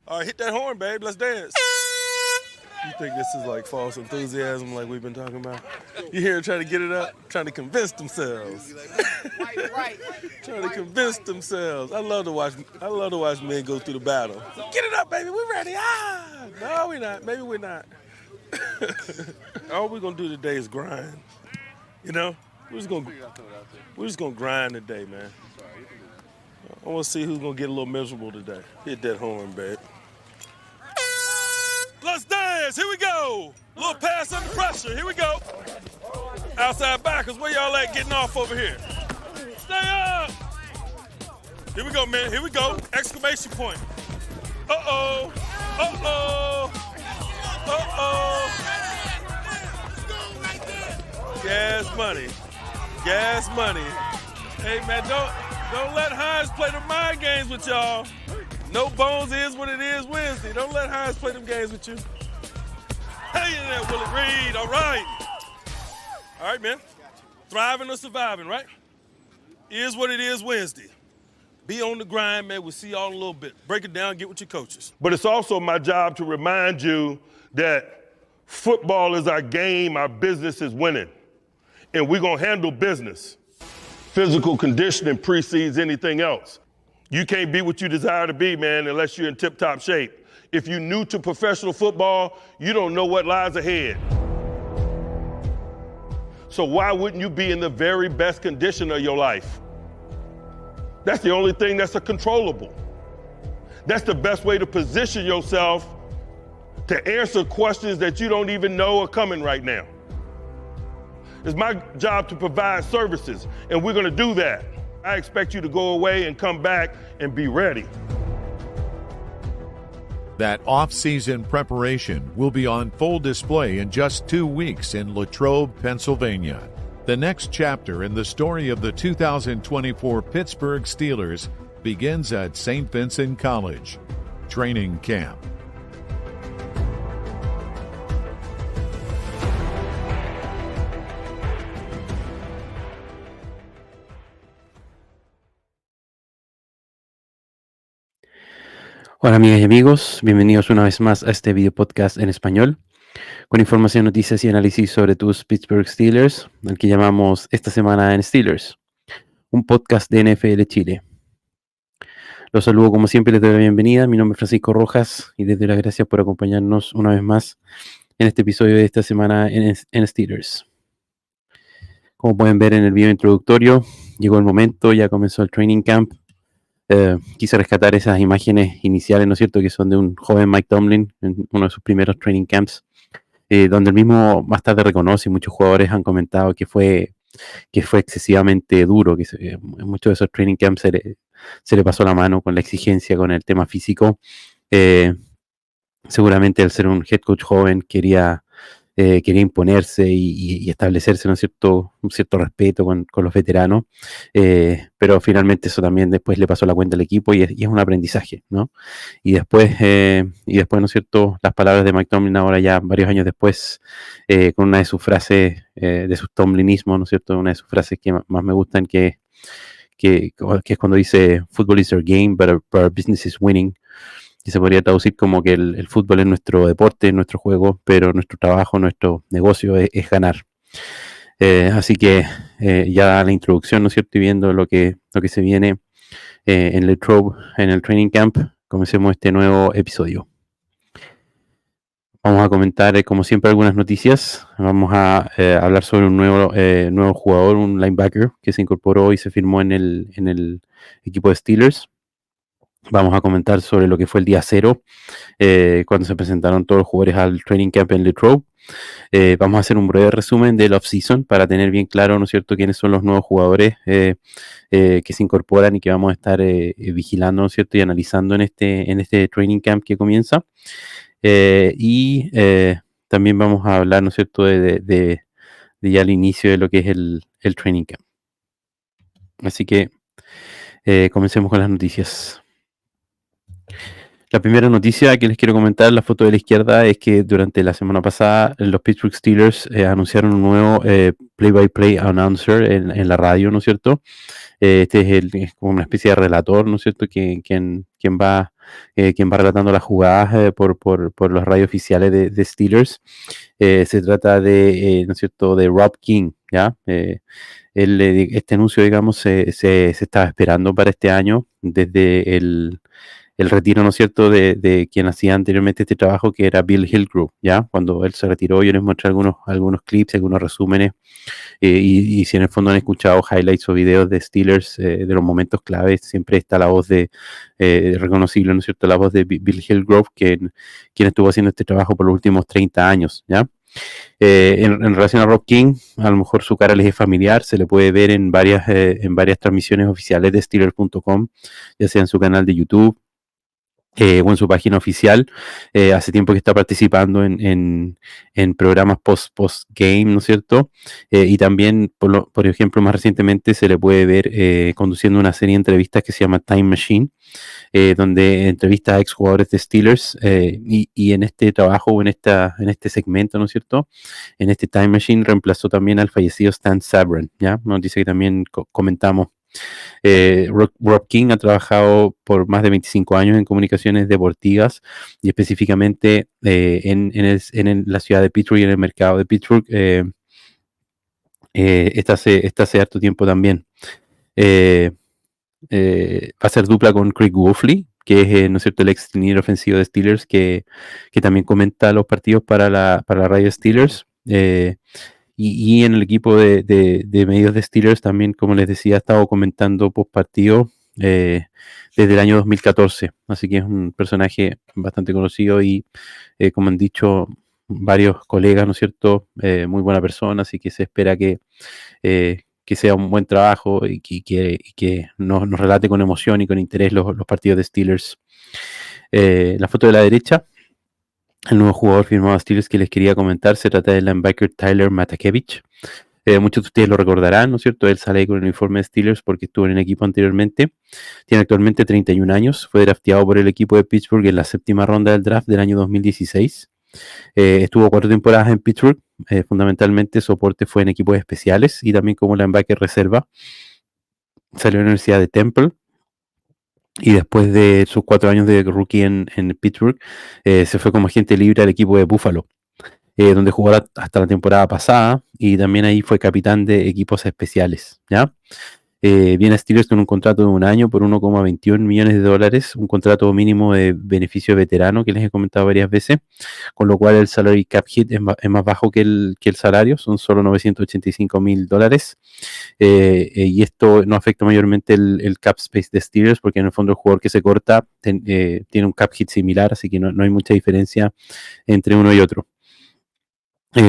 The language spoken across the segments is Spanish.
All right, hit that horn, babe. Let's dance. You think this is like false enthusiasm like we've been talking about? You hear them trying to get it up? Trying to convince themselves. Trying to convince themselves. I love to watch men go through the battle. Get it up, baby. We're ready. Ah! No, we're not. Maybe we're not. All we're gonna do today is grind. You know? We're just gonna grind today, man. I wanna see who's gonna get a little miserable today. Hit that horn, babe. Let's dance. Here we go. A little pass under pressure. Here we go. Outside backers, where y'all at getting off over here? Stay up. Here we go, man. Here we go. Exclamation point. Uh-oh. Uh-oh. Uh-oh. Gas money. Gas money. Hey, man, don't let Hines play the mind games with y'all. No Bones is what it is Wednesday. Don't let Hines play them games with you. Hey in there, Willie Reed. All right. All right, man. Thriving or surviving, right? Is what it is Wednesday. Be on the grind, man. We'll see y'all in a little bit. Break it down, get with your coaches. But it's also my job to remind you that football is our game, our business is winning. And we're going to handle business. Physical conditioning precedes anything else. You can't be what you desire to be, man, unless you're in tip-top shape. If you're new to professional football, you don't know what lies ahead. So why wouldn't you be in the very best condition of your life? That's the only thing that's a controllable. That's the best way to position yourself to answer questions that you don't even know are coming right now. It's my job to provide services, and we're gonna do that. I expect you to go away and come back and be ready. That off-season preparation will be on full display in just 2 weeks in Latrobe, Pennsylvania. The next chapter in the story of the 2024 Pittsburgh Steelers begins at St. Vincent College Training Camp. Hola amigas y amigos, bienvenidos una vez más a este video podcast en español con información, noticias y análisis sobre tus Pittsburgh Steelers, al que llamamos esta semana en Steelers, un podcast de NFL Chile. Los saludo como siempre, les doy la bienvenida. Mi nombre es Francisco Rojas y les doy las gracias por acompañarnos una vez más en este episodio de esta semana en Steelers. Como pueden ver en el video introductorio, llegó el momento, ya comenzó el training camp. Quise rescatar esas imágenes iniciales, ¿no es cierto?, que son de un joven Mike Tomlin en uno de sus primeros training camps, donde el mismo más tarde reconoce y muchos jugadores han comentado que fue excesivamente duro, que en muchos de esos training camps se le pasó la mano con la exigencia, con el tema físico. Seguramente al ser un head coach joven quería imponerse y establecerse, ¿no es cierto?, un cierto respeto con los veteranos, pero finalmente eso también después le pasó la cuenta al equipo y es un aprendizaje, ¿no? Y después, ¿no es cierto?, las palabras de Mike Tomlin ahora ya varios años después, con una de sus frases, de su tomlinismo, ¿no es cierto?, una de sus frases que más me gustan, que es cuando dice "Football is our game, but our business is winning", y se podría traducir como que el fútbol es nuestro deporte, es nuestro juego, pero nuestro trabajo, nuestro negocio es ganar. Así que ya la introducción, ¿no es cierto?, y viendo lo que se viene en Latrobe, en el training camp, comencemos este nuevo episodio. Vamos a comentar, como siempre, algunas noticias. Vamos a hablar sobre un nuevo jugador, un linebacker que se incorporó y se firmó en el equipo de Steelers. Vamos a comentar sobre lo que fue el día 0, cuando se presentaron todos los jugadores al training camp en Latrobe. Vamos a hacer un breve resumen del off-season para tener bien claro, ¿no es cierto?, quiénes son los nuevos jugadores que se incorporan y que vamos a estar vigilando, ¿no es cierto?, y analizando en este training camp que comienza. Y también vamos a hablar, ¿no es cierto?, de ya el inicio de lo que es el training camp. Así que comencemos con las noticias. La primera noticia que les quiero comentar, la foto de la izquierda, es que durante la semana pasada los Pittsburgh Steelers anunciaron un nuevo play-by-play announcer en la radio, ¿no es cierto? Este es como una especie de relator, ¿no es cierto? Quien va relatando las jugadas por las radios oficiales de Steelers. Se trata ¿no es cierto?, de Rob King, ¿ya? Este anuncio, digamos, se estaba esperando para este año desde el retiro, ¿no es cierto?, de quien hacía anteriormente este trabajo, que era Bill Hillgrove, ¿ya? Cuando él se retiró, yo les mostré algunos clips, algunos resúmenes, y si en el fondo han escuchado highlights o videos de Steelers, de los momentos claves, siempre está la voz reconocible, ¿no es cierto?, la voz de Bill Hillgrove, quien estuvo haciendo este trabajo por los últimos 30 años, ¿ya? En relación a Rob King, a lo mejor su cara les es familiar, se le puede ver en varias transmisiones oficiales de Steelers.com, ya sea en su canal de YouTube, o en su página oficial. Hace tiempo que está participando en programas post-game, ¿no es cierto? Y también, por ejemplo, más recientemente se le puede ver conduciendo una serie de entrevistas que se llama Time Machine, donde entrevista a exjugadores de Steelers, y en este trabajo, o en este segmento, ¿no es cierto?, en este Time Machine reemplazó también al fallecido Stan Sabran, ¿ya? Noticia que también comentamos. Rob King ha trabajado por más de 25 años en comunicaciones deportivas, y específicamente en la ciudad de Pittsburgh y en el mercado de Pittsburgh. Esta hace harto tiempo también. Va a ser dupla con Craig Wolfley, que es, ¿no es cierto?, el ex líder ofensivo de Steelers, que también comenta los partidos para la radio Steelers. Y en el equipo de medios de Steelers también, como les decía, ha estado comentando post partido desde el año 2014. Así que es un personaje bastante conocido y, como han dicho varios colegas, ¿no es cierto?, muy buena persona, así que se espera que sea un buen trabajo y que nos relate con emoción y con interés los partidos de Steelers. La foto de la derecha, el nuevo jugador firmado a Steelers que les quería comentar, se trata del linebacker Tyler Matakevich. Muchos de ustedes lo recordarán, ¿no es cierto? Él sale con el uniforme de Steelers porque estuvo en el equipo anteriormente. Tiene actualmente 31 años. Fue drafteado por el equipo de Pittsburgh en la 7ª ronda del draft del año 2016. Estuvo 4 temporadas en Pittsburgh. Fundamentalmente su aporte fue en equipos especiales y también como linebacker reserva. Salió de la Universidad de Temple. Y después de sus 4 años de rookie en Pittsburgh, se fue como agente libre al equipo de Buffalo, donde jugó hasta la temporada pasada, y también ahí fue capitán de equipos especiales, ¿ya? Viene a Steelers con un contrato de 1 año por $1,21 millones, un contrato mínimo de beneficio veterano que les he comentado varias veces, con lo cual el salary cap hit es más bajo que el salario, son solo $985,000, y esto no afecta mayormente el cap space de Steelers, porque en el fondo el jugador que se corta tiene un cap hit similar, así que no hay mucha diferencia entre uno y otro.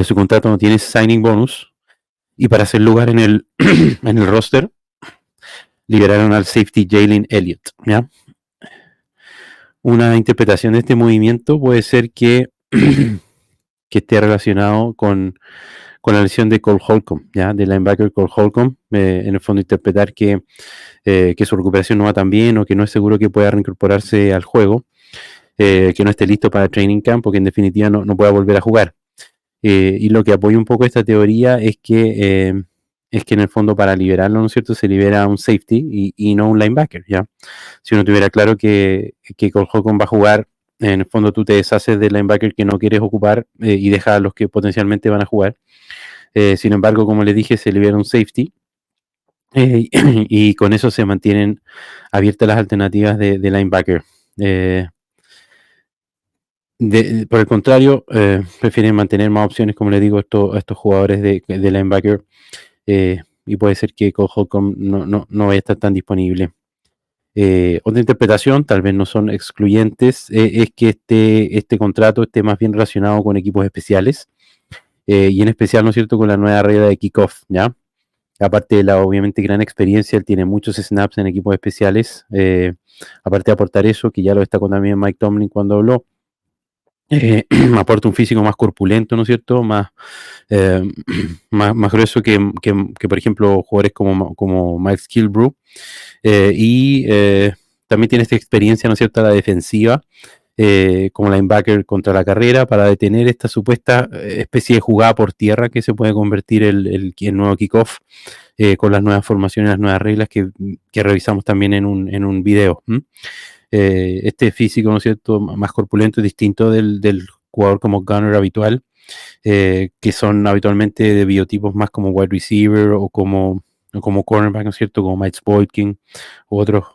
Su contrato no tiene signing bonus, y para hacer lugar en el roster liberaron al safety Jalen Elliott, ¿ya? Una interpretación de este movimiento puede ser que esté relacionado con la lesión de Cole Holcomb, ¿ya? Del linebacker Cole Holcomb. En el fondo interpretar que su recuperación no va tan bien, o que no es seguro que pueda reincorporarse al juego, que no esté listo para el training camp, o que en definitiva no pueda volver a jugar. Y lo que apoya un poco esta teoría es que en el fondo, para liberarlo, ¿no es cierto?, se libera un safety y no un linebacker, ¿ya? Si uno tuviera claro que Cole Holcomb va a jugar, en el fondo tú te deshaces del linebacker que no quieres ocupar, y dejas a los que potencialmente van a jugar. Sin embargo, como les dije, se libera un safety, y con eso se mantienen abiertas las alternativas de linebacker. Por el contrario, prefieren mantener más opciones, como les digo, estos jugadores de linebacker, y puede ser que Cole Holcomb no vaya a estar tan disponible. Otra interpretación, tal vez no son excluyentes, es que este contrato esté más bien relacionado con equipos especiales, y en especial, ¿no es cierto?, con la nueva regla de kickoff, ¿ya? Aparte de la obviamente gran experiencia, él tiene muchos snaps en equipos especiales. Aparte de aportar eso, que ya lo destacó también Mike Tomlin cuando habló, aporta un físico más corpulento, ¿no es cierto?, más grueso que por ejemplo jugadores como Mike Skillbrew, y también tiene esta experiencia, ¿no es cierto?, a la defensiva, como linebacker contra la carrera, para detener esta supuesta especie de jugada por tierra que se puede convertir el nuevo kickoff, con las nuevas formaciones, las nuevas reglas que revisamos también en un video. Este físico, ¿no es cierto?, más corpulento, distinto del jugador como gunner habitual, que son habitualmente de biotipos más como wide receiver o como cornerback, ¿no es cierto?, como Miles Boykin u otros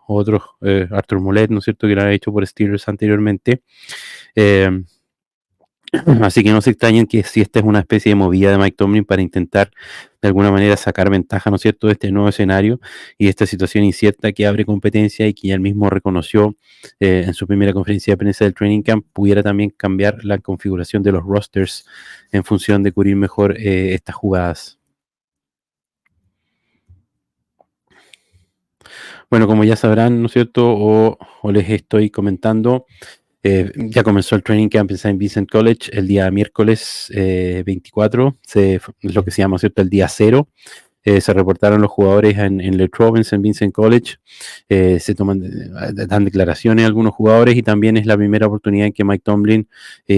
Arthur Moulette, ¿no es cierto?, que lo han hecho por Steelers anteriormente. Así que no se extrañen que si esta es una especie de movida de Mike Tomlin para intentar de alguna manera sacar ventaja, ¿no es cierto?, de este nuevo escenario y de esta situación incierta que abre competencia, y que ya él mismo reconoció en su primera conferencia de prensa del training camp, pudiera también cambiar la configuración de los rosters en función de cubrir mejor estas jugadas. Bueno, como ya sabrán, ¿no es cierto?, o les estoy comentando, ya comenzó el training camp en St. Vincent College el día miércoles 24, lo que se llama, ¿cierto?, el día cero. Se reportaron los jugadores en Latrobe, en St. Vincent College. Dan declaraciones a algunos jugadores, y también es la primera oportunidad en que Mike Tomlin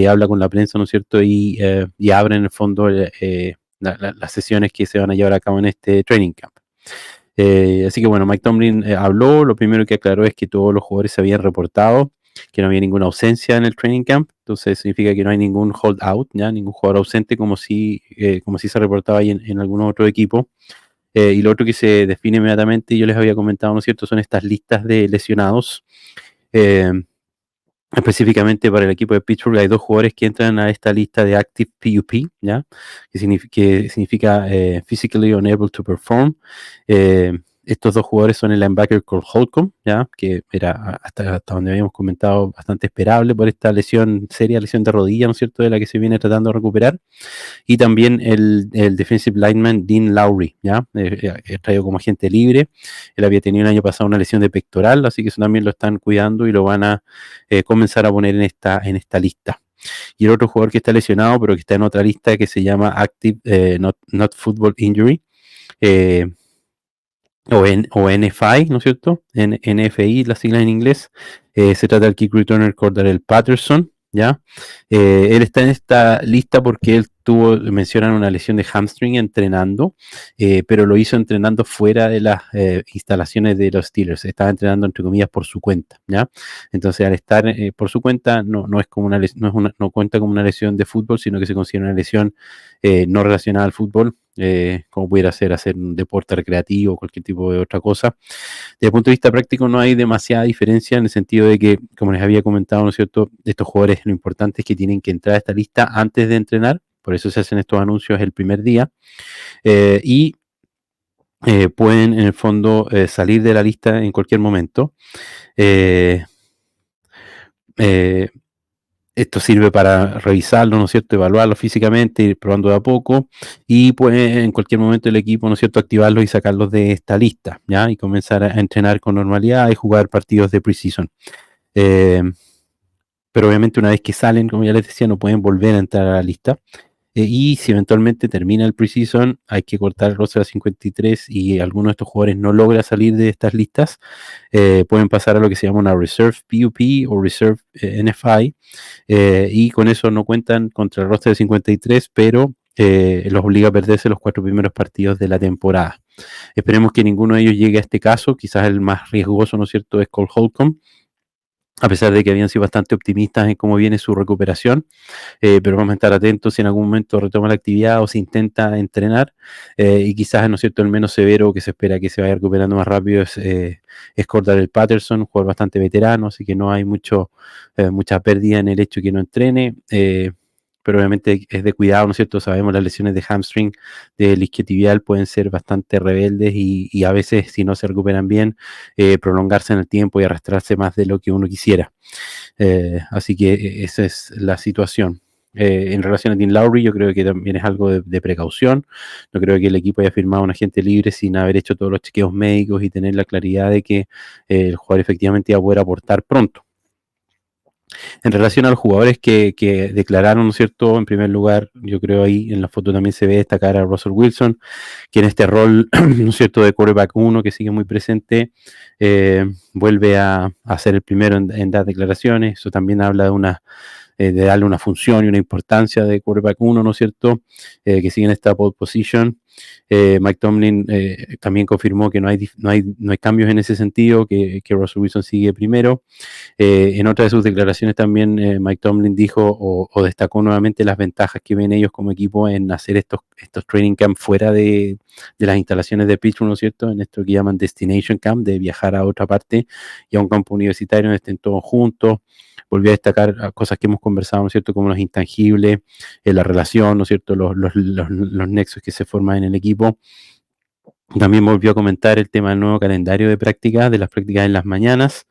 habla con la prensa, ¿no es cierto?, y abre en el fondo las sesiones que se van a llevar a cabo en este training camp. Así que bueno, Mike Tomlin habló. Lo primero que aclaró es que todos los jugadores se habían reportado, que no había ninguna ausencia en el training camp. Entonces significa que no hay ningún holdout, ¿ya? Ningún jugador ausente, como si se reportaba ahí en algún otro equipo. Y lo otro que se define inmediatamente, y yo les había comentado, ¿no es cierto?, son estas listas de lesionados. Específicamente para el equipo de Pittsburgh hay 2 jugadores que entran a esta lista de Active PUP, ¿ya?, que significa Physically Unable to Perform. Estos 2 jugadores son el linebacker Cole Holcomb, ¿ya?, que era hasta donde habíamos comentado bastante esperable por esta seria lesión de rodilla, ¿no es cierto?, de la que se viene tratando de recuperar. Y también el defensive lineman Dean Lowry, ¿ya?, traído como agente libre. Él había tenido el año pasado una lesión de pectoral, así que eso también lo están cuidando y lo van a comenzar a poner en esta lista. Y el otro jugador que está lesionado, pero que está en otra lista que se llama Active Not Football Injury, o NFI, ¿no es cierto?, NFI, las siglas en inglés. Se trata del kick returner Cordarrelle Patterson, ¿ya? Él está en esta lista porque él mencionan una lesión de hamstring entrenando, pero lo hizo entrenando fuera de las instalaciones de los Steelers. Estaba entrenando, entre comillas, por su cuenta, ¿ya? Entonces, al estar por su cuenta, no es como no cuenta como una lesión de fútbol, sino que se considera una lesión no relacionada al fútbol, como pudiera ser hacer un deporte recreativo o cualquier tipo de otra cosa. Desde el punto de vista práctico no hay demasiada diferencia, en el sentido de que, como les había comentado, ¿no es cierto?, estos jugadores, lo importante es que tienen que entrar a esta lista antes de entrenar. Por eso se hacen estos anuncios el primer día, y pueden en el fondo salir de la lista en cualquier momento. Esto sirve para revisarlo, ¿no es cierto?, evaluarlo físicamente, ir probando de a poco, y puede en cualquier momento el equipo, ¿no es cierto?, activarlos y sacarlos de esta lista, ¿ya?, y comenzar a entrenar con normalidad y jugar partidos de preseason. Pero obviamente una vez que salen, como ya les decía, no pueden volver a entrar a la lista. Y si eventualmente termina el preseason, hay que cortar el roster a 53 y alguno de estos jugadores no logra salir de estas listas, pueden pasar a lo que se llama una Reserve PUP o Reserve NFI, y con eso no cuentan contra el roster de 53, pero los obliga a perderse los 4 primeros partidos de la temporada. Esperemos que ninguno de ellos llegue a este caso. Quizás el más riesgoso, ¿no es cierto?, es Cole Holcomb, a pesar de que habían sido bastante optimistas en cómo viene su recuperación, pero vamos a estar atentos si en algún momento retoma la actividad o se intenta entrenar, y quizás, ¿no es cierto?, el menos severo, que se espera que se vaya recuperando más rápido, es Cordarrelle Patterson, un jugador bastante veterano, así que no hay mucha pérdida en el hecho de que no entrene, pero obviamente es de cuidado, ¿no es cierto? Sabemos las lesiones de hamstring del isquiotibial pueden ser bastante rebeldes y a veces, si no se recuperan bien, prolongarse en el tiempo y arrastrarse más de lo que uno quisiera. Así que esa es la situación. En relación a Dean Lowry, yo creo que también es algo de precaución. No creo que el equipo haya firmado un agente libre sin haber hecho todos los chequeos médicos y tener la claridad de que el jugador efectivamente iba a poder aportar pronto. En relación a los jugadores que declararon, ¿no es cierto? En primer lugar, yo creo ahí en la foto también se ve destacar a Russell Wilson, que en este rol, ¿no es cierto?, de quarterback 1, que sigue muy presente, vuelve a ser el primero en dar declaraciones. Eso también habla de darle una función y una importancia de quarterback 1, ¿no es cierto?, que sigue en esta pole position. Mike Tomlin también confirmó que no hay cambios en ese sentido, que Russell Wilson sigue primero. En otra de sus declaraciones también Mike Tomlin dijo o destacó nuevamente las ventajas que ven ellos como equipo en hacer estos training camp fuera de las instalaciones de Pittsburgh, ¿no es cierto?, en esto que llaman Destination Camp, de viajar a otra parte y a un campo universitario donde estén todos juntos. Volvió a destacar cosas que hemos conversado, ¿no es cierto?, como los intangibles, la relación, ¿no es cierto?, los nexos que se forman en el equipo. También volvió a comentar el tema del nuevo calendario de prácticas, de las prácticas en las mañanas,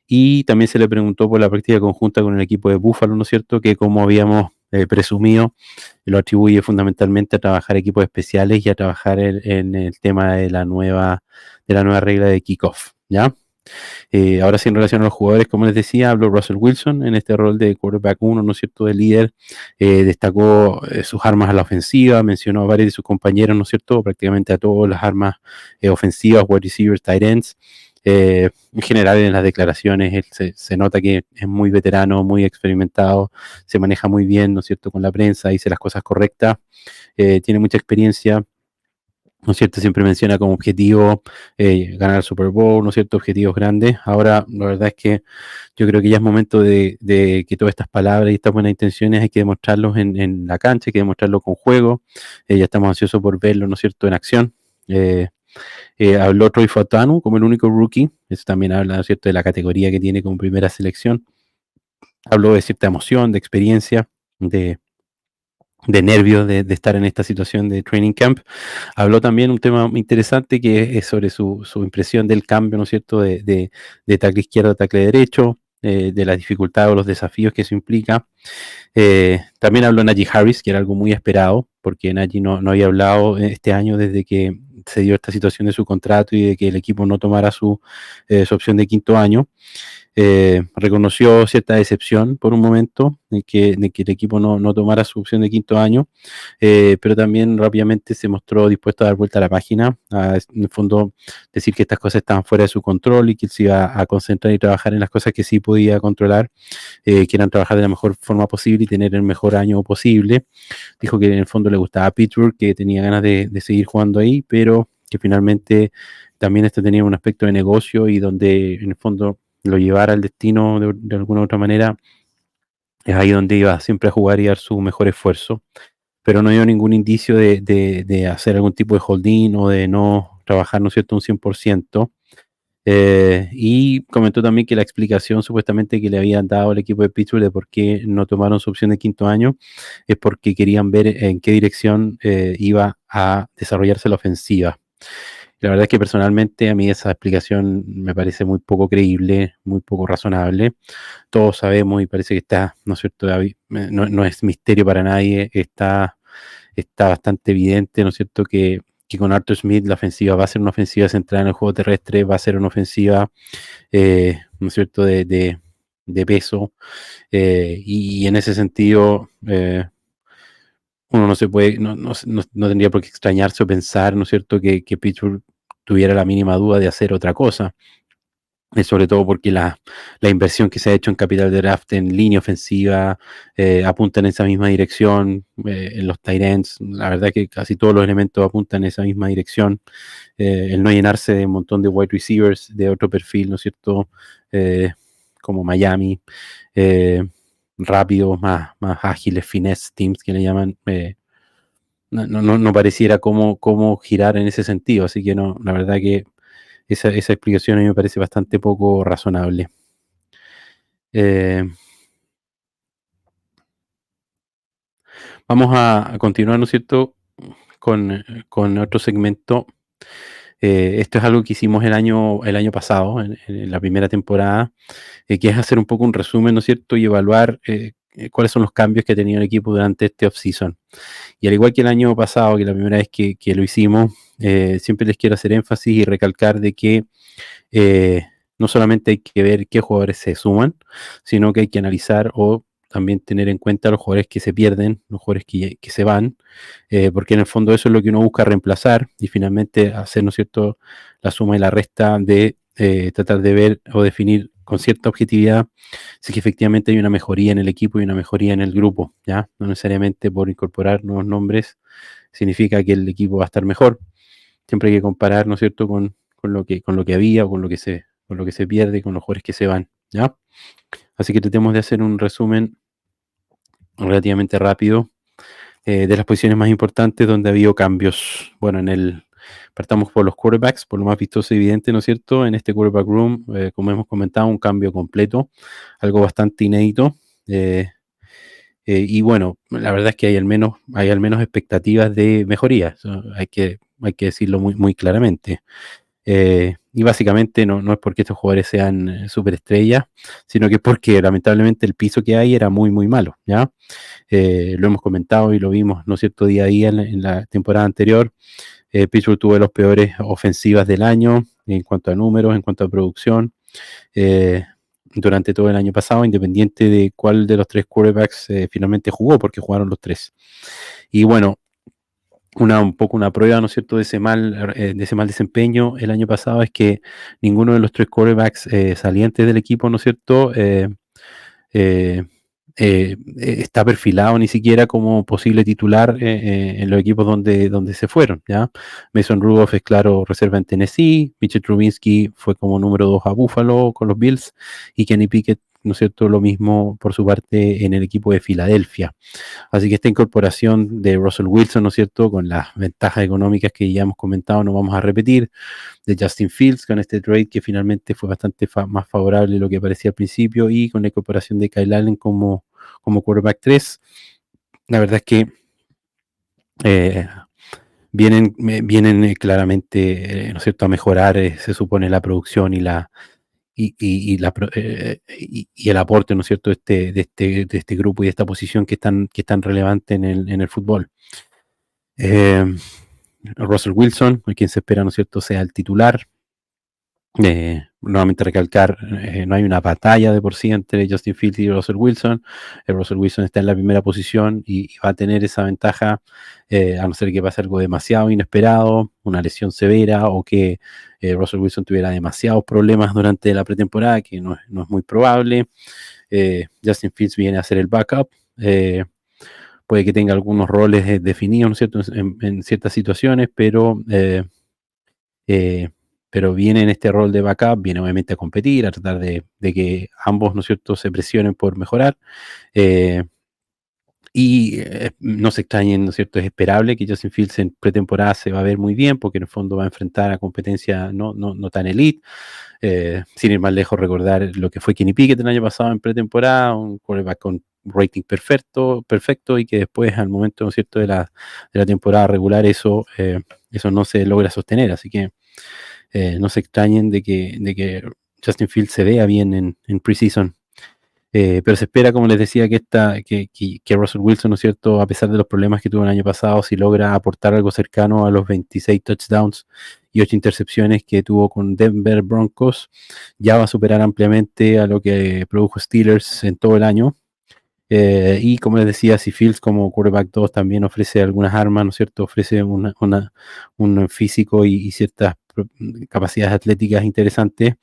y también se le preguntó por la práctica conjunta con el equipo de Buffalo, ¿no es cierto?, que como habíamos presumido, lo atribuye fundamentalmente a trabajar equipos especiales y a trabajar en el tema de la nueva regla de kickoff, ¿ya? Ahora sí, en relación a los jugadores, como les decía, habló Russell Wilson en este rol de quarterback 1, ¿no es cierto?, de líder. Destacó sus armas a la ofensiva, mencionó a varios de sus compañeros, ¿no es cierto?, prácticamente a todas las armas ofensivas, wide receivers, tight ends. En general, en las declaraciones él se nota que es muy veterano, muy experimentado, se maneja muy bien, ¿no es cierto?, con la prensa, dice las cosas correctas, tiene mucha experiencia, ¿no es cierto? Siempre menciona como objetivo ganar el Super Bowl, ¿no es cierto?, objetivos grandes. Ahora, la verdad es que yo creo que ya es momento de que todas estas palabras y estas buenas intenciones hay que demostrarlos en la cancha, hay que demostrarlo con juego. Ya estamos ansiosos por verlo, ¿no es cierto?, en acción. Habló Troy Fautanu como el único rookie. Eso también habla, ¿no es cierto?, de la categoría que tiene como primera selección. Habló de cierta emoción, de experiencia, de nervios de estar en esta situación de training camp. Habló también un tema interesante que es sobre su impresión del cambio, ¿no es cierto?, de tackle izquierdo a tackle derecho, de la dificultad o los desafíos que eso implica. También habló Najee Harris, que era algo muy esperado, porque Najee no había hablado este año desde que se dio esta situación de su contrato y de que el equipo no tomara su opción de quinto año. Reconoció cierta decepción por un momento de que el equipo no tomara su opción de quinto año, pero también rápidamente se mostró dispuesto a dar vuelta a la página, en el fondo decir que estas cosas estaban fuera de su control y que él se iba a concentrar y trabajar en las cosas que sí podía controlar, que eran trabajar de la mejor forma posible y tener el mejor año posible. Dijo que en el fondo le gustaba Pittsburgh, que tenía ganas de seguir jugando ahí, pero que finalmente también esto tenía un aspecto de negocio y donde en el fondo lo llevara al destino de alguna u otra manera, es ahí donde iba siempre a jugar y dar su mejor esfuerzo, pero no dio ningún indicio de hacer algún tipo de holding o de no trabajar, ¿no es cierto?, un 100%. Y comentó también que la explicación supuestamente que le habían dado al equipo de Pittsburgh de por qué no tomaron su opción de quinto año es porque querían ver en qué dirección iba a desarrollarse la ofensiva. La verdad es que personalmente a mí esa explicación me parece muy poco creíble, muy poco razonable. Todos sabemos y parece que está, ¿no es cierto?, David? No es misterio para nadie, está bastante evidente, ¿no es cierto?, que con Arthur Smith la ofensiva va a ser una ofensiva centrada en el juego terrestre, va a ser una ofensiva, ¿no es cierto?, de peso, y en ese sentido uno no se puede, no tendría por qué extrañarse o pensar, ¿no es cierto?, que Pittsburgh tuviera la mínima duda de hacer otra cosa. Sobre todo porque la inversión que se ha hecho en capital de draft en línea ofensiva apunta en esa misma dirección, en los tight ends, la verdad que casi todos los elementos apuntan en esa misma dirección. El no llenarse de un montón de wide receivers de otro perfil, ¿no es cierto?, como Miami, rápidos, más ágiles, finesse teams que le llaman, no pareciera cómo girar en ese sentido, así que no, la verdad que esa explicación a mí me parece bastante poco razonable. Vamos a continuar, ¿no es cierto?, con otro segmento. Esto es algo que hicimos el año pasado, en la primera temporada, que es hacer un poco un resumen, ¿no es cierto?, y evaluar cuáles son los cambios que ha tenido el equipo durante este off-season. Y al igual que el año pasado, que la primera vez que lo hicimos, siempre les quiero hacer énfasis y recalcar de que no solamente hay que ver qué jugadores se suman, sino que hay que analizar o también tener en cuenta los jugadores que se pierden, los jugadores que se van, porque en el fondo eso es lo que uno busca reemplazar y finalmente hacer, ¿no es cierto?, la suma y la resta de tratar de ver o definir con cierta objetividad si que efectivamente hay una mejoría en el equipo y una mejoría en el grupo, ¿ya? No necesariamente por incorporar nuevos nombres significa que el equipo va a estar mejor. Siempre hay que comparar, ¿no es cierto?, con lo que había o con lo que se pierde, con los jugadores que se van, ¿ya? Así que tratemos de hacer un resumen relativamente rápido de las posiciones más importantes donde ha habido cambios. Bueno, partamos por los quarterbacks, por lo más vistoso y evidente, ¿no es cierto? En este quarterback room, como hemos comentado, un cambio completo, algo bastante inédito. Y bueno, la verdad es que hay al menos expectativas de mejoría, hay que decirlo muy, muy claramente. Y básicamente no es porque estos jugadores sean superestrellas, sino que es porque lamentablemente el piso que hay era muy, muy malo, ¿ya? Lo hemos comentado y lo vimos, ¿no es cierto?, día a día en la temporada anterior. Pittsburgh tuvo de los peores ofensivas del año en cuanto a números, en cuanto a producción, durante todo el año pasado, independiente de cuál de los tres quarterbacks finalmente jugó, porque jugaron los tres. Y bueno, un poco una prueba, ¿no es cierto?, de ese mal desempeño el año pasado es que ninguno de los tres quarterbacks salientes del equipo, ¿no es cierto?, está perfilado ni siquiera como posible titular en los equipos donde se fueron, ¿ya? Mason Rudolph es claro reserva en Tennessee, Mitchell Trubisky fue como número 2 a Buffalo con los Bills y Kenny Pickett, ¿no es cierto?, lo mismo por su parte en el equipo de Filadelfia. Así que esta incorporación de Russell Wilson, ¿no es cierto?, con las ventajas económicas que ya hemos comentado, no vamos a repetir, de Justin Fields con este trade que finalmente fue bastante más favorable de lo que parecía al principio y con la incorporación de Kyle Allen como quarterback 3, la verdad es que vienen claramente, ¿no es cierto?, a mejorar, se supone, la producción y el aporte, ¿no es cierto?, de este grupo y de esta posición que es tan relevante en el fútbol. Russell Wilson, a quien se espera, ¿no es cierto?, sea el titular. Nuevamente recalcar, no hay una batalla de por sí entre Justin Fields y Russell Wilson. Russell Wilson está en la primera posición y va a tener esa ventaja, a no ser que pase algo demasiado inesperado, una lesión severa o que Russell Wilson tuviera demasiados problemas durante la pretemporada, que no es muy probable. Justin Fields viene a ser el backup. Puede que tenga algunos roles definidos, ¿no es cierto?, en ciertas situaciones, pero viene en este rol de backup, viene obviamente a competir, a tratar de que ambos, ¿no es cierto?, se presionen por mejorar. No se extrañen, ¿no es cierto?, es esperable que Justin Fields en pretemporada se va a ver muy bien, porque en el fondo va a enfrentar a competencia no tan elite. Sin ir más lejos, recordar lo que fue Kenny Pickett el año pasado en pretemporada, un quarterback con rating perfecto, y que después, al momento, ¿no es cierto?, de la temporada regular, eso no se logra sostener. Así que no se extrañen de que Justin Fields se vea bien en preseason. Pero se espera, como les decía, que Russell Wilson, ¿no es cierto?, a pesar de los problemas que tuvo el año pasado, si logra aportar algo cercano a los 26 touchdowns y 8 intercepciones que tuvo con Denver Broncos, ya va a superar ampliamente a lo que produjo Steelers en todo el año. Y como les decía, si Fields como quarterback 2 también ofrece algunas armas, ¿no es cierto?, ofrece un físico y ciertas capacidades atléticas interesantes,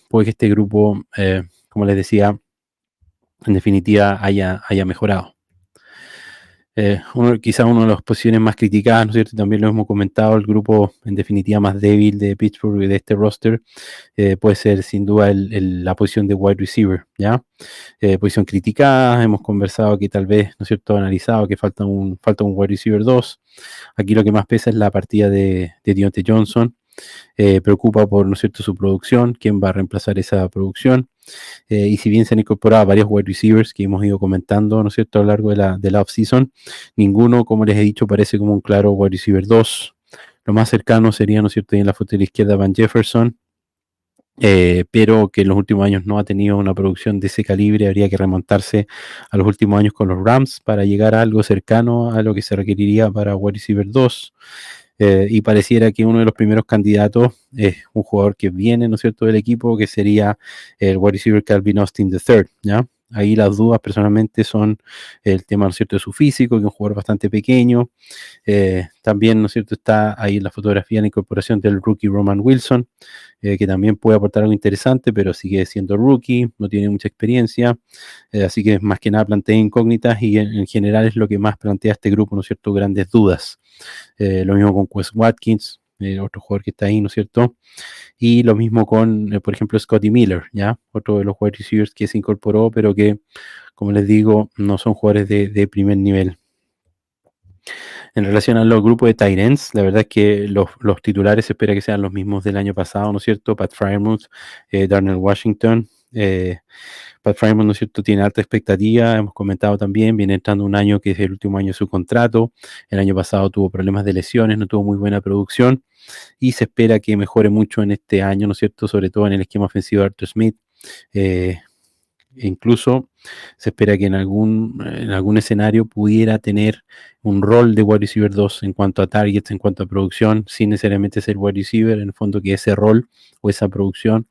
puede que este grupo, como les decía, en definitiva haya mejorado. Quizá una de las posiciones más criticadas, ¿no es cierto?, también lo hemos comentado, el grupo en definitiva más débil de Pittsburgh y de este roster, puede ser sin duda la posición de wide receiver, ¿ya? Posición criticada, hemos conversado que tal vez, ¿no es cierto?, analizado que falta un wide receiver 2. Aquí lo que más pesa es la partida de Diontae Johnson. Preocupa por, ¿no es cierto?, su producción, quién va a reemplazar esa producción. Y si bien se han incorporado varios wide receivers que hemos ido comentando, ¿no es cierto?, a lo largo de la off-season, ninguno, como les he dicho, parece como un claro wide receiver 2. Lo más cercano sería, ¿no es cierto?, en la foto de la izquierda, Van Jefferson, pero que en los últimos años no ha tenido una producción de ese calibre. Habría que remontarse a los últimos años con los Rams para llegar a algo cercano a lo que se requeriría para wide receiver 2. y pareciera que uno de los primeros candidatos es un jugador que viene, ¿no es cierto?, del equipo, que sería el wide receiver Calvin Austin III, ¿ya? Ahí las dudas personalmente son el tema, ¿no es cierto?, de su físico, que es un jugador bastante pequeño. También, ¿no es cierto?, está ahí en la fotografía la incorporación del rookie Roman Wilson, que también puede aportar algo interesante, pero sigue siendo rookie, no tiene mucha experiencia, así que más que nada plantea incógnitas y en general es lo que más plantea este grupo, ¿no es cierto?, grandes dudas. Lo mismo con Quez Watkins, otro jugador que está ahí, ¿no es cierto? Y lo mismo con, por ejemplo, Scotty Miller, ¿ya? Otro de los wide receivers que se incorporó, pero que, como les digo, no son jugadores de primer nivel. En relación a los grupos de tight ends, la verdad es que los titulares se espera que sean los mismos del año pasado, ¿no es cierto? Pat Freiermuth, Darnell Washington. Pat Freiermuth, ¿no es cierto?, tiene alta expectativa, hemos comentado también, viene entrando un año que es el último año de su contrato. El año pasado tuvo problemas de lesiones, no tuvo muy buena producción y se espera que mejore mucho en este año, ¿no es cierto?, sobre todo en el esquema ofensivo de Arthur Smith. Incluso se espera que en algún escenario pudiera tener un rol de wide receiver 2 en cuanto a targets, en cuanto a producción, sin necesariamente ser wide receiver, en el fondo que ese rol o esa producción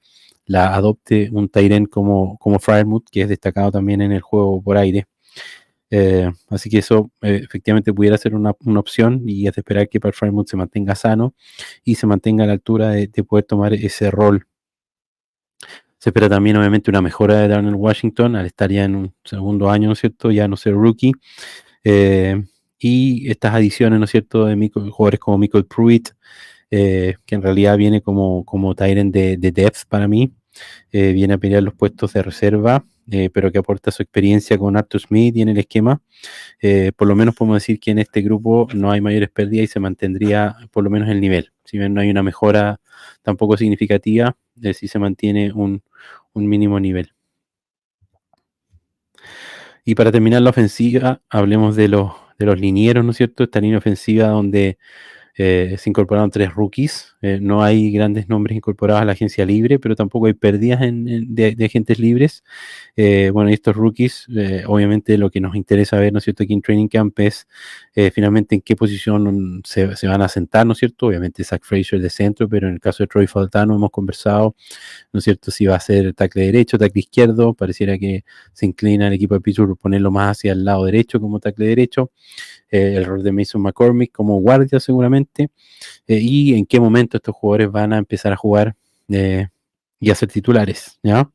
la adopte un tight end como Freiermuth, que es destacado también en el juego por aire. Así que eso efectivamente pudiera ser una opción y es de esperar que Pat Freiermuth se mantenga sano y se mantenga a la altura de poder tomar ese rol. Se espera también, obviamente, una mejora de Darnell Washington al estar ya en un segundo año, ¿no es cierto? Ya no ser rookie. Y estas adiciones, ¿no es cierto?, de jugadores como Michael Pruitt, que en realidad viene como tight end de depth para mí. Viene a pelear los puestos de reserva, pero que aporta su experiencia con Arthur Smith y en el esquema. Por lo menos podemos decir que en este grupo no hay mayores pérdidas y se mantendría por lo menos el nivel. Si bien no hay una mejora tampoco significativa, sí se mantiene un mínimo nivel. Y para terminar la ofensiva, hablemos de los linieros, ¿no es cierto? Esta línea ofensiva donde se incorporaron 3 rookies. No hay grandes nombres incorporados a la agencia libre, pero tampoco hay pérdidas de agentes libres. Bueno, y estos rookies, obviamente lo que nos interesa ver, ¿no es cierto?, aquí en Training Camp es finalmente en qué posición se van a sentar, ¿no es cierto? Obviamente Zach Frazier de centro, pero en el caso de Troy Faltano hemos conversado, ¿no es cierto?, si va a ser tackle derecho, tackle izquierdo. Pareciera que se inclina el equipo de Pittsburgh por ponerlo más hacia el lado derecho como tackle derecho. El rol de Mason McCormick como guardia seguramente, y en qué momento estos jugadores van a empezar a jugar y a ser titulares, ¿ya?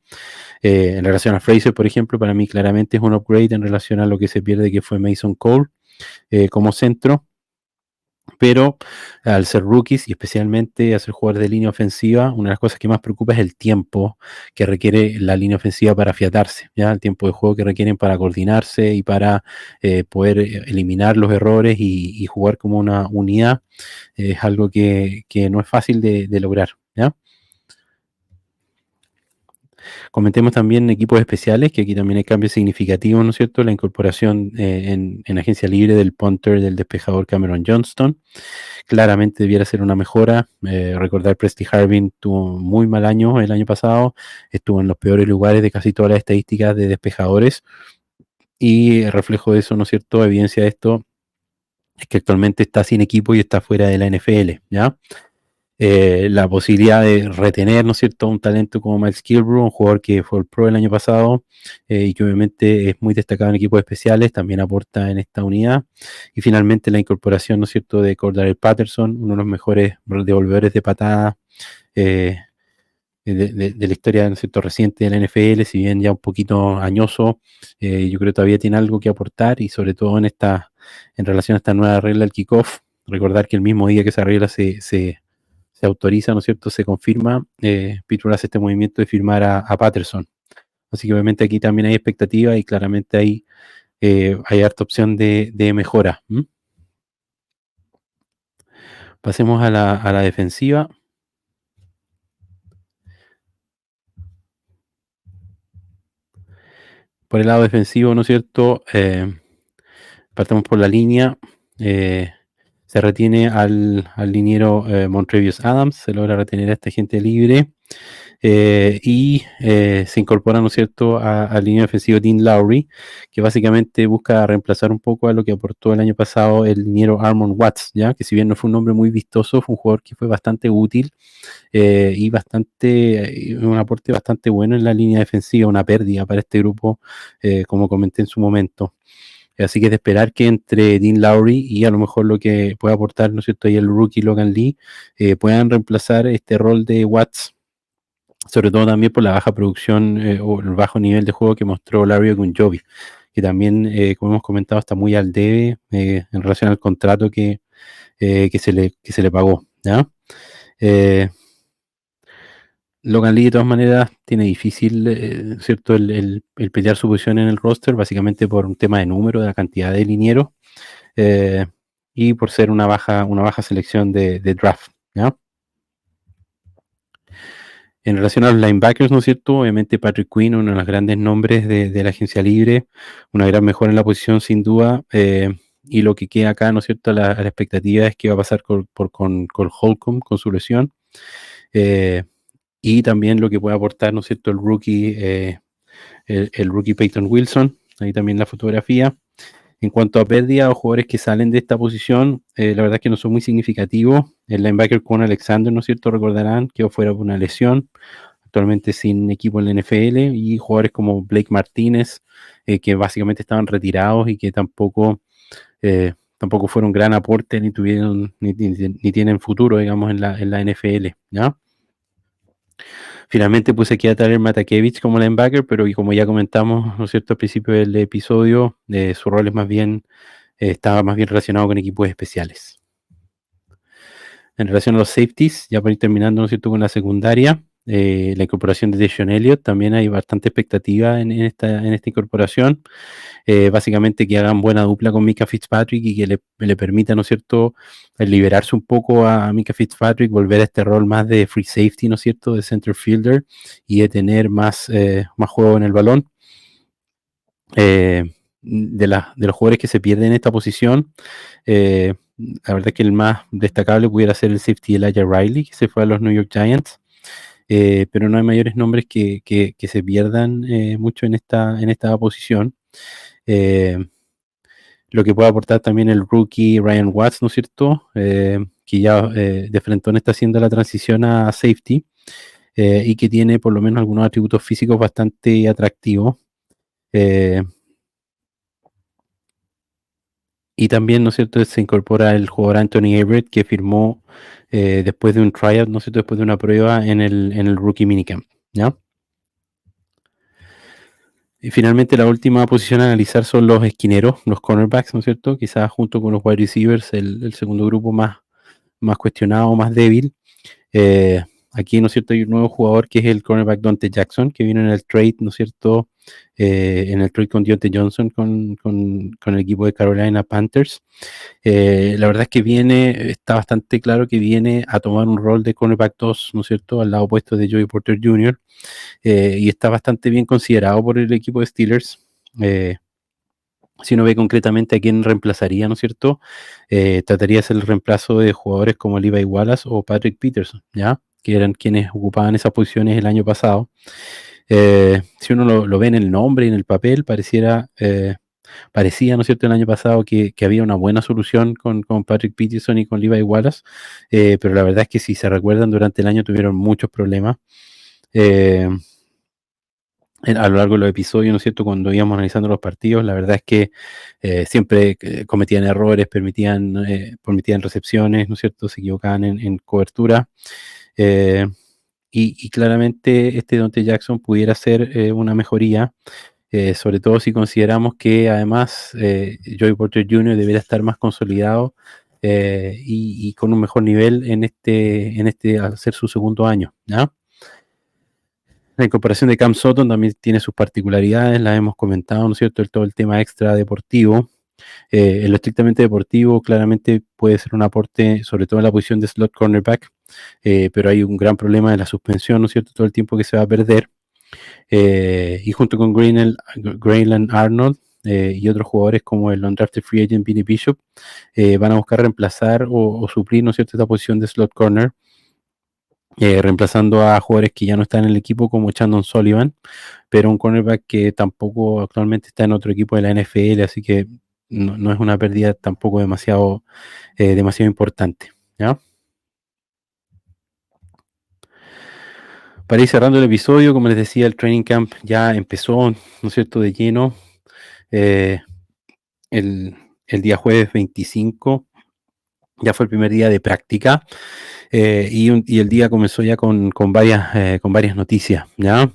En relación a Fraser, por ejemplo, para mí claramente es un upgrade en relación a lo que se pierde que fue Mason Cole como centro, pero al ser rookies y especialmente a ser jugadores de línea ofensiva, una de las cosas que más preocupa es el tiempo que requiere la línea ofensiva para afiatarse, ¿ya? El tiempo de juego que requieren para coordinarse y para poder eliminar los errores y jugar como una unidad, es algo que no es fácil de lograr, ¿ya? Comentemos también equipos especiales, que aquí también hay cambios significativos, ¿no es cierto? La incorporación en agencia libre del punter, del despejador Cameron Johnston. Claramente debiera ser una mejora. Recordar Presty Harvin tuvo un muy mal año el año pasado, estuvo en los peores lugares de casi todas las estadísticas de despejadores, y el reflejo de eso, ¿no es cierto? Evidencia de esto es que actualmente está sin equipo y está fuera de la NFL, ¿ya? La posibilidad de retener, ¿no es cierto?, un talento como Miles Kilbrew, un jugador que fue el Pro el año pasado y que obviamente es muy destacado en equipos especiales, también aporta en esta unidad. Y finalmente la incorporación, ¿no es cierto?, de Cordarrelle Patterson, uno de los mejores devolvedores de patada de la historia, ¿no es cierto?, reciente de la NFL, si bien ya un poquito añoso. Yo creo que todavía tiene algo que aportar y sobre todo en relación a esta nueva regla del kickoff. Recordar que el mismo día que esa regla se autoriza, ¿no es cierto?, se confirma, Pittsburgh hace este movimiento de firmar a Patterson. Así que obviamente aquí también hay expectativa y claramente hay harta opción de mejora. Pasemos a la defensiva. Por el lado defensivo, ¿no es cierto? Partamos por la línea. Se Se retiene al liniero Montrevious Adams, se logra retener a este agente libre y se incorpora, ¿no es cierto?, al línea defensivo Dean Lowry, que básicamente busca reemplazar un poco a lo que aportó el año pasado el liniero Armon Watts, ¿ya? Que si bien no fue un nombre muy vistoso, fue un jugador que fue bastante útil y un aporte bastante bueno en la línea defensiva, una pérdida para este grupo, como comenté en su momento. Así que es de esperar que entre Dean Lowry y a lo mejor lo que pueda aportar, ¿no es cierto?, y el rookie Logan Lee puedan reemplazar este rol de Watts, sobre todo también por la baja producción o el bajo nivel de juego que mostró Larry Ogunjobi, que también, como hemos comentado, está muy al debe en relación al contrato que se le pagó, ¿ya? Logan Lee de todas maneras tiene difícil, ¿cierto?, el pelear su posición en el roster, básicamente por un tema de número, de la cantidad de linieros, y por ser una baja selección de draft, ¿ya? En relación a los linebackers, ¿no es cierto? Obviamente Patrick Quinn, uno de los grandes nombres de la agencia libre, una gran mejora en la posición sin duda, y lo que queda acá, ¿no es cierto?, la expectativa es que va a pasar con Holcomb, con su lesión, y también lo que puede aportar, ¿no es cierto?, el rookie Peyton Wilson, ahí también la fotografía. En cuanto a pérdida o jugadores que salen de esta posición, la verdad es que no son muy significativos. El linebacker Kwon Alexander, ¿no es cierto?, recordarán, quedó fuera por una lesión, actualmente sin equipo en la NFL, y jugadores como Blake Martínez, que básicamente estaban retirados y que tampoco fueron gran aporte, ni tuvieron, ni tienen futuro, digamos, en la NFL, ¿ya? Finalmente se queda Tyler Matakevich como linebacker, pero como ya comentamos, ¿no es cierto?, al principio del episodio, su rol es estaba más bien relacionado con equipos especiales. En relación a los safeties, ya para ir terminando, ¿no es cierto?, con la secundaria, la incorporación de Deshaun Elliott, también hay bastante expectativa en esta incorporación. Básicamente que hagan buena dupla con Micah Fitzpatrick y que le permita, ¿no es cierto?, liberarse un poco a Micah Fitzpatrick, volver a este rol más de free safety, ¿no es cierto?, de center fielder, y de tener más juego en el balón. De los jugadores que se pierden en esta posición, la verdad es que el más destacable pudiera ser el safety Elijah Riley, que se fue a los New York Giants, pero no hay mayores nombres que se pierdan mucho en esta posición. Lo que puede aportar también el rookie Ryan Watts, ¿no es cierto?, que ya de frentón está haciendo la transición a safety, y que tiene por lo menos algunos atributos físicos bastante atractivos. Y también, ¿no es cierto?, se incorpora el jugador Anthony Everett, que firmó después de un tryout, ¿no es cierto?, después de una prueba en el rookie minicamp, ¿ya? Y finalmente la última posición a analizar son los esquineros, los cornerbacks, ¿no es cierto?, quizás junto con los wide receivers, el segundo grupo más cuestionado, más débil. Aquí, ¿no es cierto?, hay un nuevo jugador que es el cornerback Donte Jackson, que viene en el trade, ¿no es cierto?, en el trade con Diontae Johnson con el equipo de Carolina Panthers. La verdad es que está bastante claro que viene a tomar un rol de cornerback 2, ¿no es cierto?, al lado opuesto de Joey Porter Jr., y está bastante bien considerado por el equipo de Steelers. Si uno ve concretamente a quién reemplazaría, ¿no es cierto?, trataría de ser el reemplazo de jugadores como Levi Wallace o Patrick Peterson, ¿ya?, que eran quienes ocupaban esas posiciones el año pasado. Si uno lo ve en el nombre y en el papel, parecía, ¿no es cierto?, el año pasado que había una buena solución con Patrick Peterson y con Levi Wallace, pero la verdad es que si se recuerdan, durante el año tuvieron muchos problemas. A lo largo de los episodios, ¿no es cierto?, cuando íbamos analizando los partidos, la verdad es que siempre cometían errores, permitían recepciones, ¿no es cierto?, se equivocaban en cobertura, y claramente Donte Jackson pudiera ser una mejoría, sobre todo si consideramos que además Joey Porter Jr. debería estar más consolidado y con un mejor nivel al ser su segundo año, ¿ya? La incorporación de Cam Sutton también tiene sus particularidades, las hemos comentado, ¿no es cierto?, todo el tema extra deportivo. En lo estrictamente deportivo, claramente puede ser un aporte, sobre todo en la posición de slot cornerback, pero hay un gran problema de la suspensión, ¿no es cierto?, todo el tiempo que se va a perder. Y junto con Grayland Arnold, y otros jugadores como el undrafted free agent Vinny Bishop van a buscar reemplazar o suplir, ¿no es cierto?, esta posición de slot corner, reemplazando a jugadores que ya no están en el equipo como Chandon Sullivan, pero un cornerback que tampoco actualmente está en otro equipo de la NFL, así que no es una pérdida tampoco demasiado importante, ¿ya? Para ir cerrando el episodio, como les decía, el training camp ya empezó, ¿no es cierto?, de lleno. Eh, el, el día jueves 25 ya fue el primer día de práctica, y el día comenzó ya con varias noticias, ¿ya?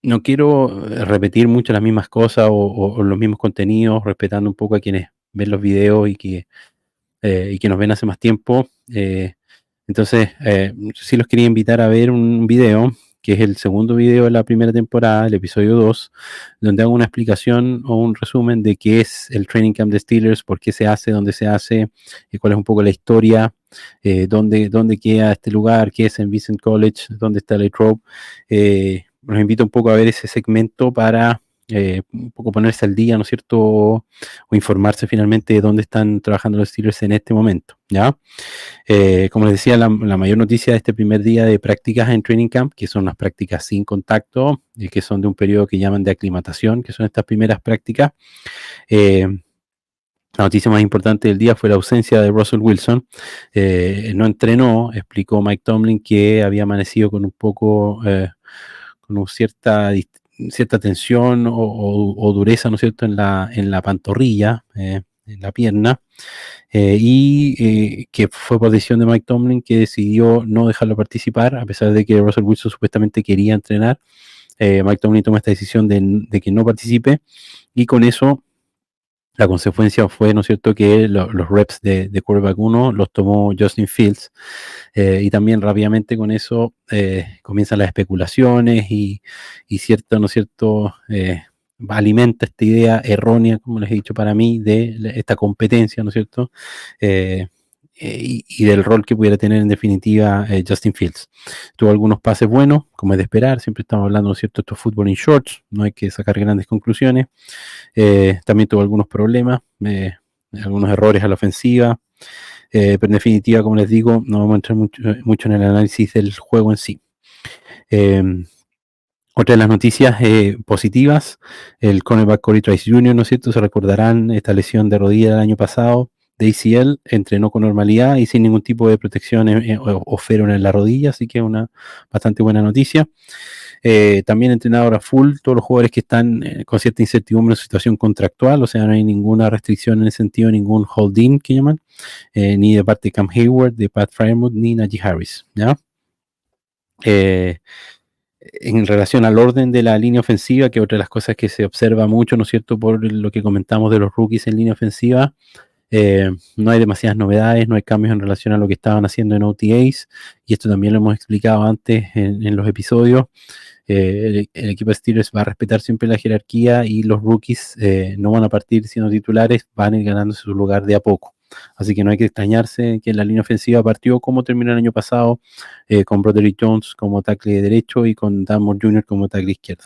No quiero repetir mucho las mismas cosas o los mismos contenidos, respetando un poco a quienes ven los videos y que nos ven hace más tiempo. Entonces, sí los quería invitar a ver un video, que es el segundo video de la primera temporada, el episodio 2, donde hago una explicación o un resumen de qué es el Training Camp de Steelers, por qué se hace, dónde se hace, cuál es un poco la historia, dónde queda este lugar, qué es en Vincent College, dónde está Latrobe. Los invito un poco a ver ese segmento para un poco ponerse al día, ¿no es cierto?, o informarse finalmente de dónde están trabajando los Steelers en este momento, ¿ya? Como les decía, la mayor noticia de este primer día de prácticas en Training Camp, que son las prácticas sin contacto, que son de un periodo que llaman de aclimatación, que son estas primeras prácticas. La noticia más importante del día fue la ausencia de Russell Wilson. No entrenó, explicó Mike Tomlin que había amanecido con un poco, con cierta tensión o dureza, ¿no es cierto?, en la pantorrilla, en la pierna, y que fue por decisión de Mike Tomlin, que decidió no dejarlo participar, a pesar de que Russell Wilson supuestamente quería entrenar. Mike Tomlin toma esta decisión de que no participe, y con eso la consecuencia fue, ¿no es cierto?, que los reps de quarterback 1 los tomó Justin Fields, y también rápidamente con eso comienzan las especulaciones y cierto, ¿no es cierto?, alimenta esta idea errónea, como les he dicho, para mí, de esta competencia, ¿no es cierto?, y del rol que pudiera tener en definitiva Justin Fields. Tuvo algunos pases buenos, como es de esperar, siempre estamos hablando, ¿no es cierto?, esto es fútbol in shorts, no hay que sacar grandes conclusiones. También tuvo algunos problemas, algunos errores a la ofensiva, pero en definitiva, como les digo, no vamos a entrar mucho en el análisis del juego en sí. Otra de las noticias positivas, el cornerback Corey Trice Jr., ¿no es cierto?, se recordarán esta lesión de rodilla del año pasado de ACL, entrenó con normalidad y sin ningún tipo de protección o ferro en la rodilla, así que una bastante buena noticia. También entrenado ahora full todos los jugadores que están con cierta incertidumbre en situación contractual, o sea, no hay ninguna restricción en ese sentido, ningún hold-in que llaman, ni de parte de Cam Hayward, de Pat Fryermuth, ni Najee Harris, ¿ya? En relación al orden de la línea ofensiva, que otra de las cosas que se observa mucho, ¿no es cierto?, por lo que comentamos de los rookies en línea ofensiva, no hay demasiadas novedades, no hay cambios en relación a lo que estaban haciendo en OTAs, y esto también lo hemos explicado antes en los episodios. El equipo de Steelers va a respetar siempre la jerarquía y los rookies no van a partir siendo titulares, van a ir ganándose su lugar de a poco. Así que no hay que extrañarse que la línea ofensiva partió como terminó el año pasado, con Broderick Jones como tackle derecho y con Dan Moore Jr. como tackle izquierdo.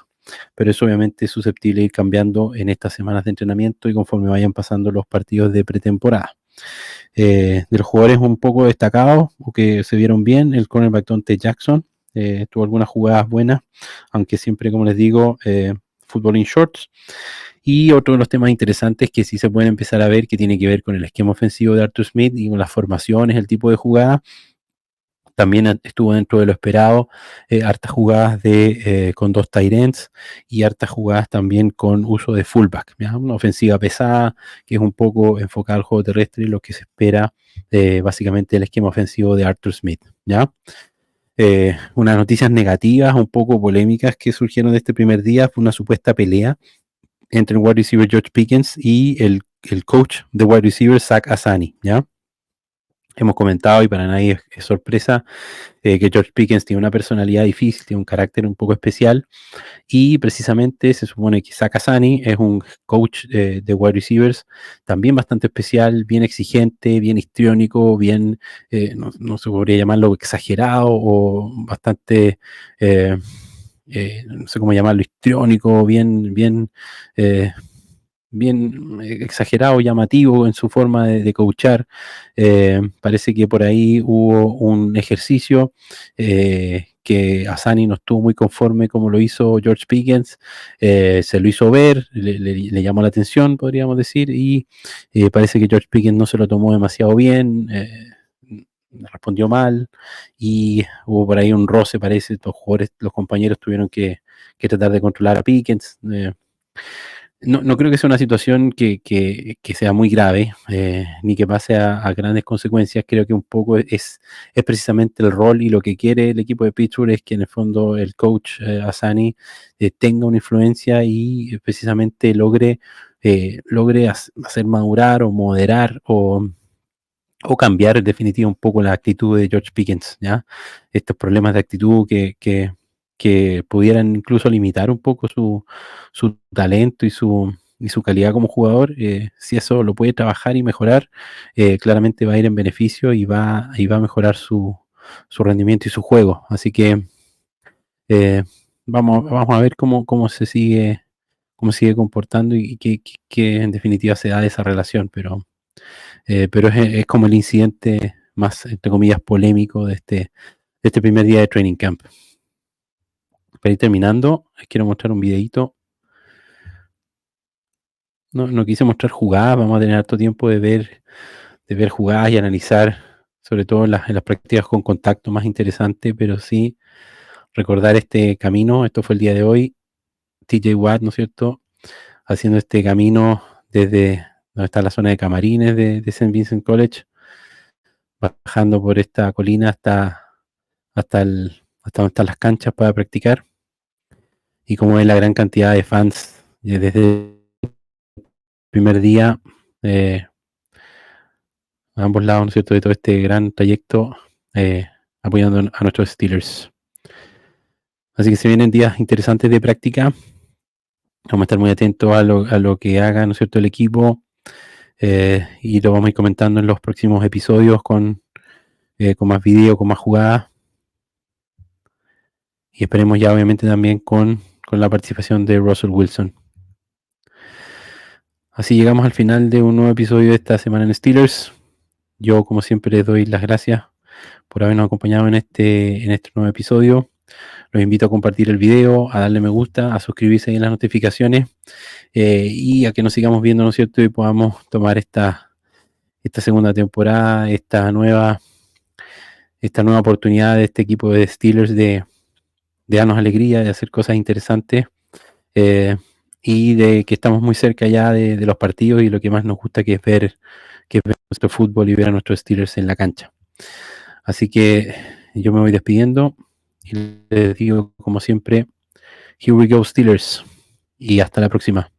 Pero eso obviamente es susceptible de ir cambiando en estas semanas de entrenamiento y conforme vayan pasando los partidos de pretemporada. De los jugadores un poco destacados o que se vieron bien, el cornerback Donte Jackson tuvo algunas jugadas buenas, aunque siempre, como les digo, fútbol in shorts. Y otro de los temas interesantes que sí se pueden empezar a ver, que tiene que ver con el esquema ofensivo de Arthur Smith y con las formaciones, el tipo de jugada. También estuvo dentro de lo esperado, hartas jugadas con 2 tight ends y hartas jugadas también con uso de fullback, ¿ya? Una ofensiva pesada que es un poco enfocada al juego terrestre y lo que se espera básicamente del esquema ofensivo de Arthur Smith, ¿ya? Unas noticias negativas, un poco polémicas que surgieron de este primer día fue una supuesta pelea entre el wide receiver George Pickens y el coach de wide receiver Zach Asani, ¿ya? Hemos comentado, y para nadie es sorpresa, que George Pickens tiene una personalidad difícil, tiene un carácter un poco especial, y precisamente se supone que Zach Asani es un coach de wide receivers también bastante especial, bien exigente, bien histriónico, bien, no se podría llamarlo exagerado, o bastante no sé cómo llamarlo, histriónico, bien exagerado, llamativo en su forma de coachar. Parece que por ahí hubo un ejercicio que Asani no estuvo muy conforme como lo hizo George Pickens. Se lo hizo ver, le llamó la atención, podríamos decir, y parece que George Pickens no se lo tomó demasiado bien. Respondió mal y hubo por ahí un roce, parece. Los compañeros tuvieron que tratar de controlar a Pickens. No creo que sea una situación que sea muy grave, ni que pase a grandes consecuencias. Creo que un poco es precisamente el rol, y lo que quiere el equipo de Pittsburgh es que en el fondo el coach Asani tenga una influencia y precisamente logre hacer madurar o moderar o cambiar en definitiva un poco la actitud de George Pickens, ¿ya? Estos problemas de actitud que pudieran incluso limitar un poco su talento y su calidad como jugador. Si eso lo puede trabajar y mejorar, claramente va a ir en beneficio y va a mejorar su rendimiento y su juego. Así que vamos a ver cómo sigue comportando y qué en definitiva se da de esa relación, pero es como el incidente más, entre comillas, polémico de este primer día de training camp. Para ir terminando, les quiero mostrar un videito. No quise mostrar jugadas, vamos a tener harto tiempo de ver jugadas y analizar, sobre todo en las prácticas con contacto más interesante, pero sí recordar este camino. Esto fue el día de hoy. TJ Watt, ¿no es cierto?, haciendo este camino desde donde está la zona de camarines de St. Vincent College, bajando por esta colina hasta donde están las canchas para practicar, y como es la gran cantidad de fans desde el primer día a ambos lados, ¿no es cierto?, de todo este gran trayecto, apoyando a nuestros Steelers. Así que se vienen días interesantes de práctica. Vamos a estar muy atentos a lo que haga, ¿no es cierto?, el equipo, y lo vamos a ir comentando en los próximos episodios con más video, con más jugadas, y esperemos ya obviamente también con la participación de Russell Wilson. Así llegamos al final de un nuevo episodio de esta semana en Steelers. Yo, como siempre, les doy las gracias por habernos acompañado en este nuevo episodio. Los invito a compartir el video, a darle me gusta, a suscribirse ahí en las notificaciones, y a que nos sigamos viendo, ¿no es cierto?, y podamos tomar esta segunda temporada, esta nueva oportunidad de este equipo de Steelers de darnos alegría, de hacer cosas interesantes, y de que estamos muy cerca ya de los partidos y lo que más nos gusta, que es ver nuestro fútbol y ver a nuestros Steelers en la cancha. Así que yo me voy despidiendo y les digo, como siempre, here we go Steelers, y hasta la próxima.